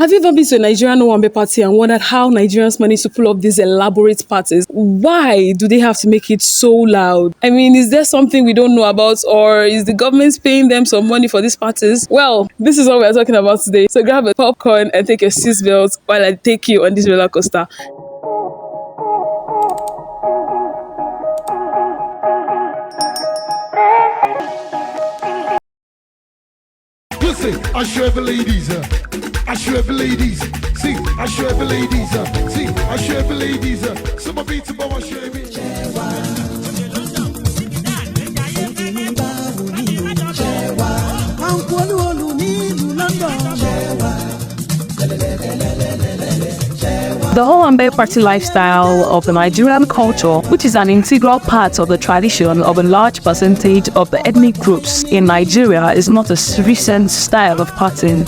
Have you ever been to a Nigerian Owambe party and wondered how Nigerians manage to pull off these elaborate parties? Why do they have to make it so loud? I mean, is there something we don't know about, or is the government paying them some money for these parties? Well, this is what we're talking about today. So grab a popcorn and take your seatbelt while I take you on this roller coaster. Listen, I show every ladies, I show every ladies, see, I show every ladies, see, I show every ladies, some of it about I show every. The Owambe Party lifestyle of the Nigerian culture, which is an integral part of the tradition of a large percentage of the ethnic groups in Nigeria, is not a recent style of partying.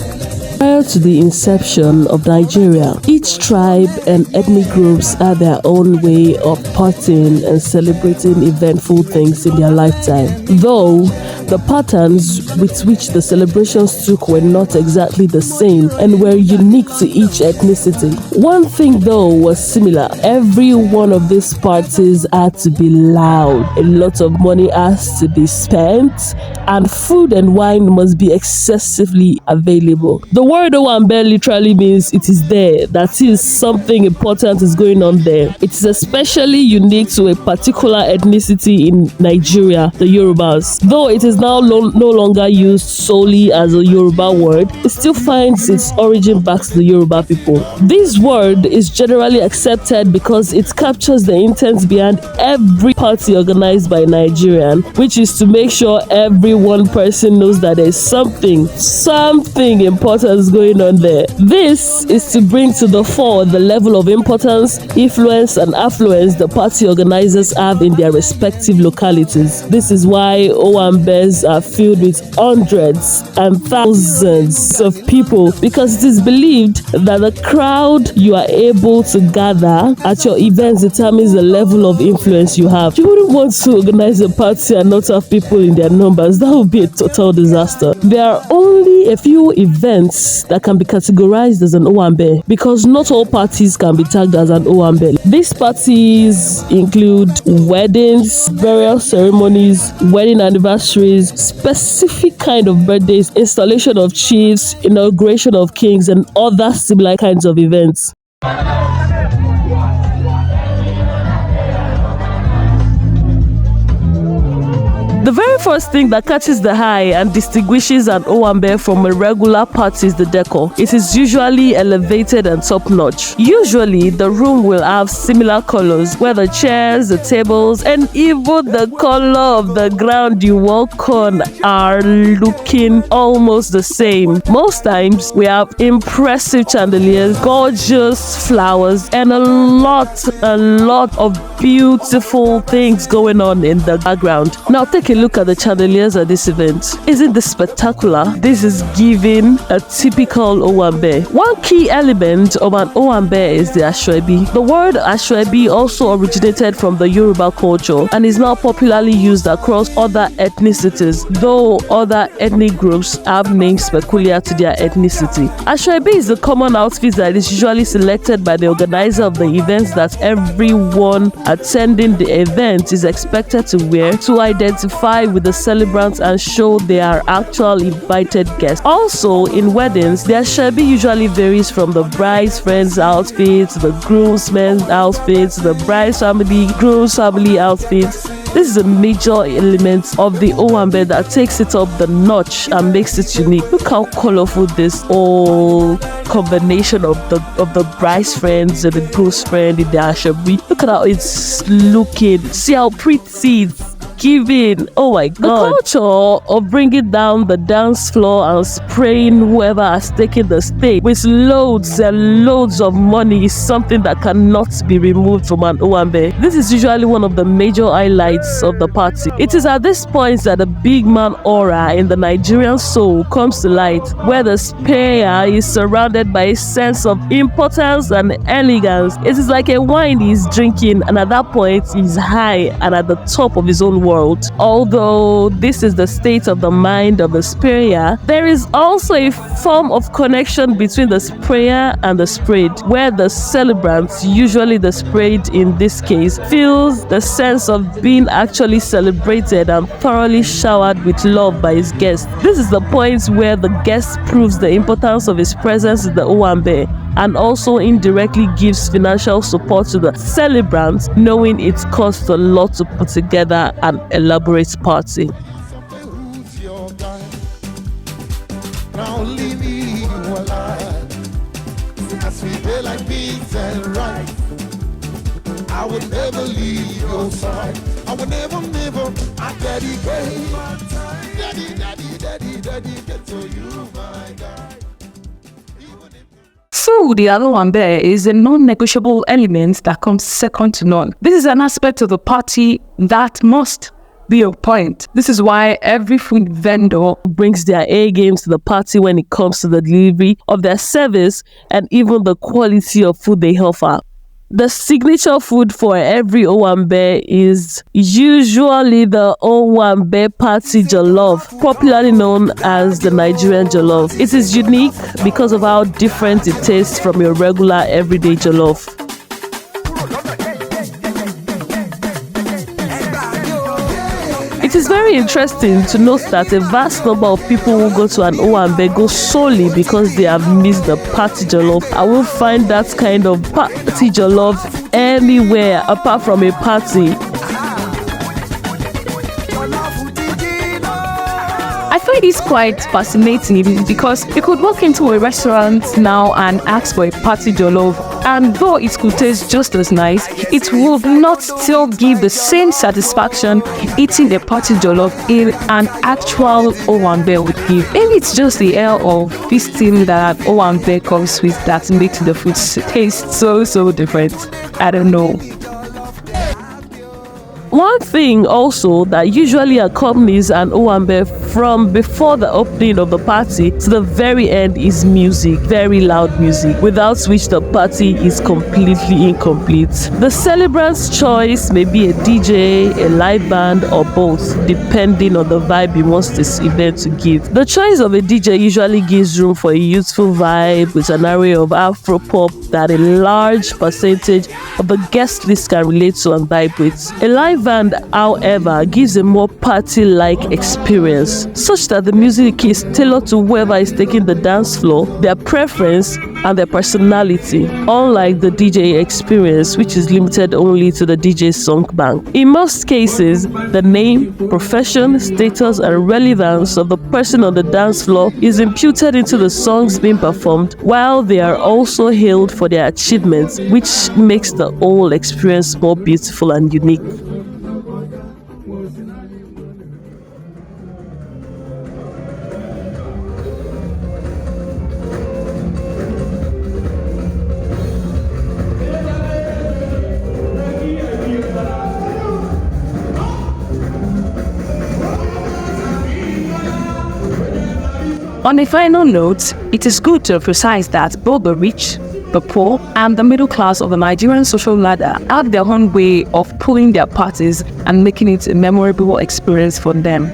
Prior to the inception of Nigeria, each tribe and ethnic groups had their own way of partying and celebrating eventful things in their lifetime. Though the patterns with which the celebrations took were not exactly the same and were unique to each ethnicity. One thing though was similar. Every one of these parties had to be loud. A lot of money has to be spent, and food and wine must be excessively available. The word Owambe literally means it is there. That is, something important is going on there. It is especially unique to a particular ethnicity in Nigeria, the Yorubas. Though it is now no longer used solely as a Yoruba word, it still finds its origin back to the Yoruba people. This word is generally accepted because it captures the intent behind every party organized by Nigerian, which is to make sure every one person knows that there is something important is going on there. This is to bring to the fore the level of importance, influence, and affluence the party organizers have in their respective localities. This is why Owambes are filled with hundreds and thousands of people, because it is believed that the crowd you are able to gather at your events determines the level of influence you have. You wouldn't want to organize a party and not have people in their numbers. That would be a total disaster. There are only a few events that can be categorized as an Owambe, because not all parties can be tagged as an Owambe. These parties include weddings, burial ceremonies, wedding anniversaries, specific kind of birthdays, installation of chiefs, inauguration of kings, and other similar kinds of events. The very first thing that catches the eye and distinguishes an Owambe from a regular party is the decor. It is usually elevated and top-notch. Usually, the room will have similar colors, where the chairs, the tables, and even the color of the ground you walk on are looking almost the same. Most times, we have impressive chandeliers, gorgeous flowers, and a lot of beautiful things going on in the background. Now, take a look at the chandeliers at this event. Isn't this spectacular? This is giving a typical Owambe. One key element of an Owambe is the Asoebi. The word Asoebi also originated from the Yoruba culture and is now popularly used across other ethnicities, though other ethnic groups have names peculiar to their ethnicity. Asoebi is the common outfit that is usually selected by the organizer of the events that everyone attending the event is expected to wear to identify with the celebrants and show they are actual invited guests. Also, in weddings, their Asoebi usually varies from the bride's friend's outfit to the groomsmen's outfit to the bride's family, groom's family outfits. This is a major element of the Owambe that takes it up the notch and makes it unique. Look how colorful this whole combination of the bride's friends and the groom's friend in the Asoebi. Look at how it's looking. See how pretty it's giving. Oh my god. The culture of bringing down the dance floor and spraying whoever has taken the stage with loads and loads of money is something that cannot be removed from an Owambe. This is usually one of the major highlights of the party. It is at this point that the big man aura in the Nigerian soul comes to light, where the spear is surrounded by a sense of importance and elegance. It is like a wine he's drinking, and at that point he's high and at the top of his own world. Although this is the state of the mind of the sprayer, there is also a form of connection between the sprayer and the sprayed, where the celebrant, usually the sprayed in this case, feels the sense of being actually celebrated and thoroughly showered with love by his guest. This is the point where the guest proves the importance of his presence in the Owambe and also indirectly gives financial support to the celebrant, knowing it costs a lot to put together an elaborate party. Who's your guy? Now only me you alive. As we play like beans and rice, I would never leave your side. I would never, I dedicate. Dedicate to you, my guy. Food, the other one there, is a non-negotiable element that comes second to none. This is an aspect of the party that must be on point. This is why every food vendor Brings their A games to the party when it comes to the delivery of their service and even the quality of food they offer. The signature food for every Owambe is usually the Owambe Party jollof, popularly known as the Nigerian jollof. It is unique because of how different it tastes from your regular everyday jollof. It is very interesting to note that a vast number of people who go to an Owambe go solely because they have missed the party jollof. I will find that kind of party jollof anywhere apart from a party. I find this quite fascinating because you could walk into a restaurant now and ask for a party jollof, and though it could taste just as nice, it would not still give the same satisfaction eating a party jollof in an actual Owambe would give. Maybe it's just the air of feasting that Owambe comes with that makes the food taste so different. I don't know. One thing also that usually accompanies an Owambe from before the opening of the party to the very end is music, very loud music, without which the party is completely incomplete. The celebrant's choice may be a DJ, a live band, or both, depending on the vibe he wants this event to give. The choice of a DJ usually gives room for a youthful vibe with an array of Afro pop that a large percentage of the guest list can relate to and vibe with. A live band, however, gives a more party-like experience, such that the music is tailored to whoever is taking the dance floor, their preference, and their personality, unlike the DJ experience, which is limited only to the DJ's song bank. In most cases, the name, profession, status, and relevance of the person on the dance floor is imputed into the songs being performed, while they are also hailed for their achievements, which makes the whole experience more beautiful and unique. On a final note, it is good to emphasize that both the rich, the poor, and the middle class of the Nigerian social ladder have their own way of pulling their parties and making it a memorable experience for them.